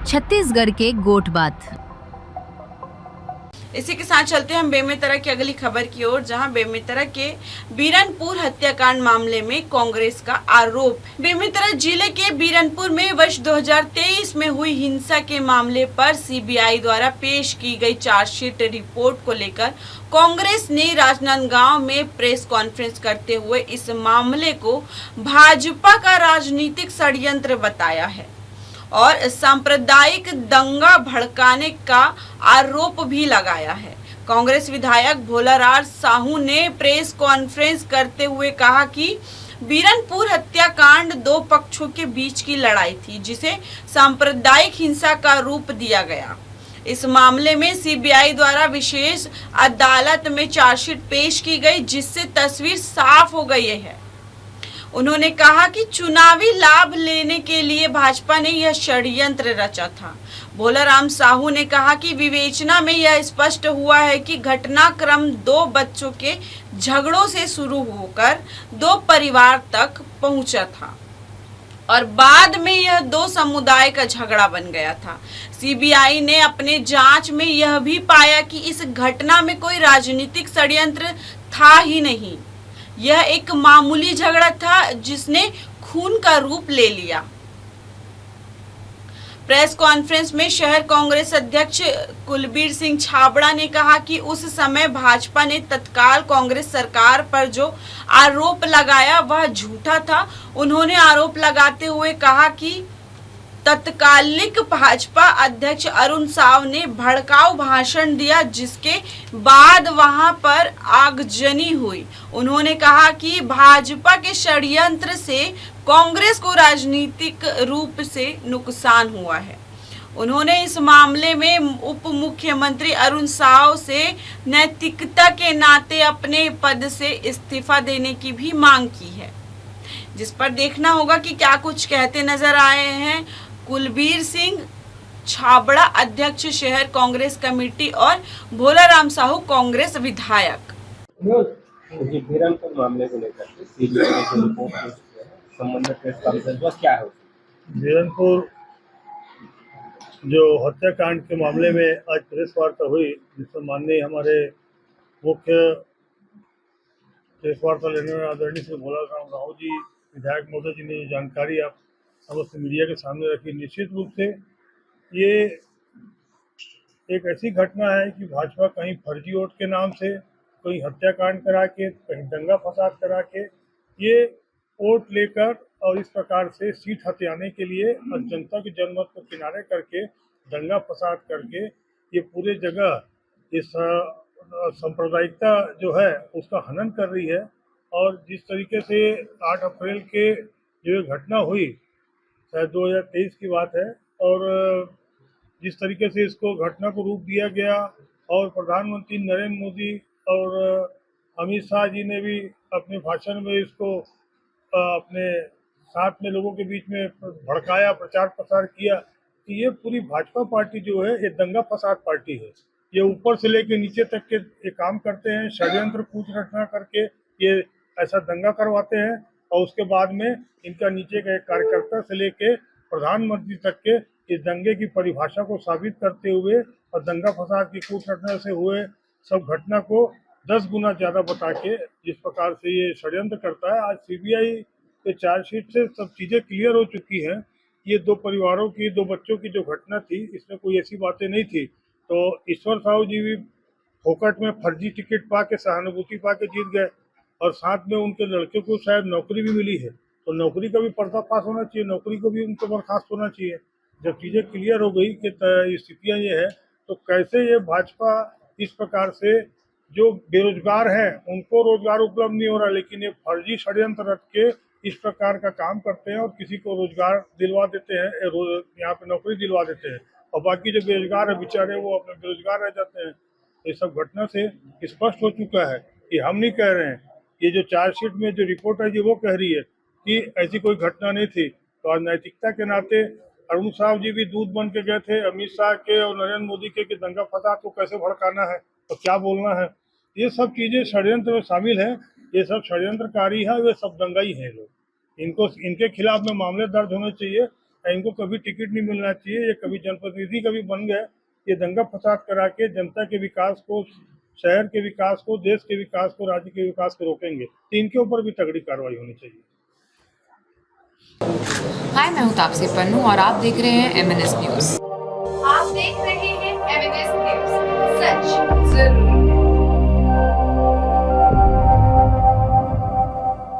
छत्तीसगढ़ के गोटबात। इसी के साथ चलते हैं हम बेमेतरा की अगली खबर की ओर, जहां बेमेतरा के बीरनपुर हत्याकांड मामले में कांग्रेस का आरोप। बेमेतरा जिले के बीरनपुर में वर्ष 2023 में हुई हिंसा के मामले पर सीबीआई द्वारा पेश की गई चार्जशीट रिपोर्ट को लेकर कांग्रेस ने राजनांदगांव में प्रेस कॉन्फ्रेंस करते हुए इस मामले को भाजपा का राजनीतिक षड्यंत्र बताया है और सांप्रदायिक दंगा भड़काने का आरोप भी लगाया है। कांग्रेस विधायक भोलाराज साहू ने प्रेस कॉन्फ्रेंस करते हुए कहा कि बीरनपुर हत्याकांड दो पक्षों के बीच की लड़ाई थी, जिसे सांप्रदायिक हिंसा का रूप दिया गया। इस मामले में सीबीआई द्वारा विशेष अदालत में चार्जशीट पेश की गई, जिससे तस्वीर साफ हो गई है। उन्होंने कहा कि चुनावी लाभ लेने के लिए भाजपा ने यह षड्यंत्र रचा था। भोलाराम साहू ने कहा कि विवेचना में यह स्पष्ट हुआ है कि घटनाक्रम दो बच्चों के झगड़ों से शुरू होकर दो परिवार तक पहुंचा था और बाद में यह दो समुदाय का झगड़ा बन गया था। सीबीआई ने अपने जांच में यह भी पाया कि इस घटना में कोई राजनीतिक षड्यंत्र था ही नहीं। यह एक मामूली झगड़ा था जिसने खून का रूप ले लिया। प्रेस कॉन्फ्रेंस में शहर कांग्रेस अध्यक्ष कुलबीर सिंह छाबड़ा ने कहा कि उस समय भाजपा ने तत्काल कांग्रेस सरकार पर जो आरोप लगाया वह झूठा था। उन्होंने आरोप लगाते हुए कहा कि तत्कालिक भाजपा अध्यक्ष अरुण साव ने भड़काऊ भाषण दिया, जिसके बाद वहां पर आगजनी हुई। उन्होंने कहा कि भाजपा के षड्यंत्र से कांग्रेस को राजनीतिक रूप से नुकसान हुआ है। उन्होंने इस मामले में उप मुख्यमंत्री अरुण साव से नैतिकता के नाते अपने पद से इस्तीफा देने की भी मांग की है, जिस पर देखना होगा कि क्या कुछ कहते नजर आए हैं कुलबीर सिंह छाबड़ा, अध्यक्ष शहर कांग्रेस कमेटी, और भोलाराम साहू, कांग्रेस विधायक। बीरनपुर मामले को लेकर सीबीआई ने जो रिपोर्ट पेश की है, संबंधित प्रेस कॉन्फ्रेंस में क्या है? बीरनपुर जो हत्याकांड के मामले में आज प्रेस वार्ता हुई, जिसमें माननीय हमारे मुख्य प्रेस वार्ता लेने में आदरणीय श्री भोलाराम साहू जी विधायक महोदय जी ने जानकारी आप समस्त मीडिया के सामने रखी। निश्चित रूप से ये एक ऐसी घटना है कि भाजपा कहीं फर्जी वोट के नाम से, कहीं हत्याकांड करा के, कहीं दंगा फसाद करा के ये वोट लेकर और इस प्रकार से सीट हथियाने के लिए और जनता के जनमत को किनारे करके दंगा फसाद करके ये पूरे जगह इस सांप्रदायिकता जो है उसका हनन कर रही है। और जिस तरीके से 8 अप्रैल के जो घटना हुई, शायद 2023 की बात है, और जिस तरीके से इसको घटना को रूप दिया गया और प्रधानमंत्री नरेंद्र मोदी और अमित शाह जी ने भी अपने भाषण में इसको अपने साथ में लोगों के बीच में भड़काया, प्रचार प्रसार किया कि ये पूरी भाजपा पार्टी जो है ये दंगा फसाद पार्टी है। ये ऊपर से लेके नीचे तक के ये काम करते हैं, षड्यंत्र कूच रचना करके ये ऐसा दंगा करवाते हैं और उसके बाद में इनका नीचे के कार्यकर्ता से लेके प्रधानमंत्री तक के इस दंगे की परिभाषा को साबित करते हुए और दंगा फसाद की कूच रचना से हुए सब घटना को 10 गुना ज़्यादा बता के जिस प्रकार से ये षड्यंत्र करता है। आज सीबीआई के चार्जशीट से सब चीज़ें क्लियर हो चुकी हैं। ये दो परिवारों की, दो बच्चों की जो घटना थी, इसमें कोई ऐसी बातें नहीं थी। तो ईश्वर साहू जी भी फोकट में फर्जी टिकट पा के, सहानुभूति पा के जीत गए और साथ में उनके लड़के को शायद नौकरी भी मिली है, तो नौकरी का भी पर्दाफाश होना चाहिए, नौकरी को भी उनको बर्खास्त होना चाहिए। जब चीज़ें क्लियर हो गई कि स्थितियाँ ये है, तो कैसे ये भाजपा इस प्रकार से जो बेरोजगार हैं उनको रोजगार उपलब्ध नहीं हो रहा, लेकिन ये फर्जी षड्यंत्र रच के इस प्रकार का काम करते हैं और किसी को रोजगार दिलवा देते हैं, यहाँ पे नौकरी दिलवा देते हैं और बाकी जो बेरोजगार है बेचारे वो अपने बेरोजगार रह जाते हैं। ये सब घटना से स्पष्ट हो चुका है कि हम नहीं कह रहे हैं, ये जो चार्जशीट में जो रिपोर्ट है जी वो कह रही है कि ऐसी कोई घटना नहीं थी। तो आज नैतिकता के नाते अरुण साहब जी भी दूध बन के गए थे अमित शाह के और नरेंद्र मोदी के कि दंगा फसाद को कैसे भड़काना है तो क्या बोलना है। ये सब चीज़ें षड्यंत्र में शामिल हैं, ये सब षड्यंत्रकारी है, वे सब दंगाई हैं लोग। इनके खिलाफ में मामले दर्ज होने चाहिए। इनको कभी टिकट नहीं मिलना चाहिए। ये कभी जनप्रतिनिधि कभी बन गए, ये दंगा फसाद करा के जनता के विकास को, शहर के विकास को, देश के विकास को, राज्य के विकास को रोकेंगे, तो इनके ऊपर भी तगड़ी कार्रवाई होनी चाहिए। हाय, मैं हूँ तापसी पन्नू और आप देख रहे हैं MNS न्यूज़। आप देख रहे हैं MNS न्यूज़, सच जरूर।